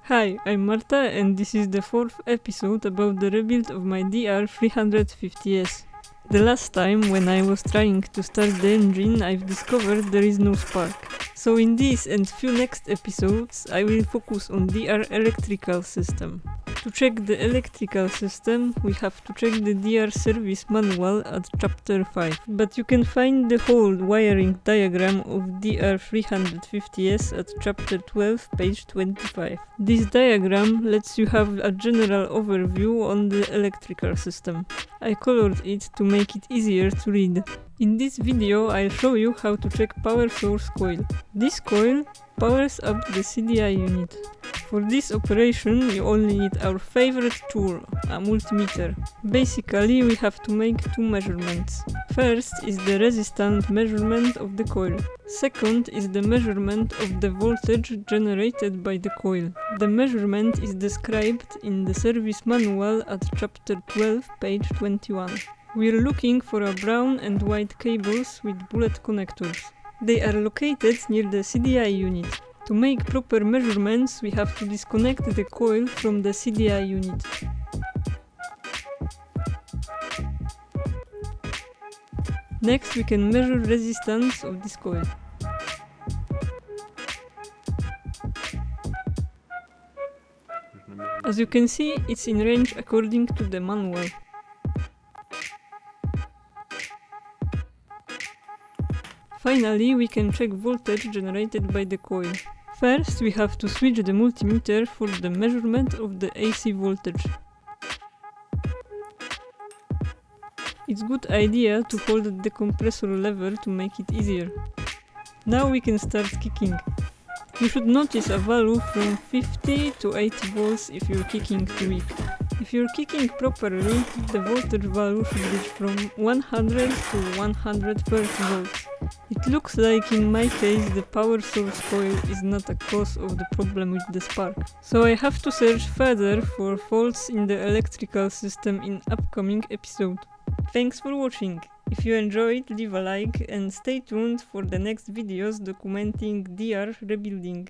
Hi, I'm Marta and this is the fourth episode about the rebuild of my DR350S. The last time when I was trying to start the engine, I've discovered there is no spark. So in this and few next episodes, I will focus on DR electrical system. To check the electrical system, we have to check the DR service manual at chapter 5. But you can find the whole wiring diagram of DR350S at chapter 12, page 25. This diagram lets you have a general overview on the electrical system. I colored it to make it easier to read. In this video, I'll show you how to check power source coil. This coil powers up the CDI unit. For this operation, you only need our favorite tool, a multimeter. Basically, we have to make two measurements. First is the resistance measurement of the coil. Second is the measurement of the voltage generated by the coil. The measurement is described in the service manual at chapter 12, page 21. We're looking for a brown and white cables with bullet connectors. They are located near the CDI unit. To make proper measurements, we have to disconnect the coil from the CDI unit. Next, we can measure resistance of this coil. As you can see, it's in range according to the manual. Finally, we can check voltage generated by the coil. First, we have to switch the multimeter for the measurement of the AC voltage. It's a good idea to hold the compressor lever to make it easier. Now we can start kicking. You should notice a value from 50 to 80 volts if you're kicking too weak. If you're kicking properly, the voltage value should reach from 100 to 130 volts. It looks like in my case the power source coil is not a cause of the problem with the spark. So I have to search further for faults in the electrical system in upcoming episode. Thanks for watching! If you enjoyed, leave a like and stay tuned for the next videos documenting DR rebuilding.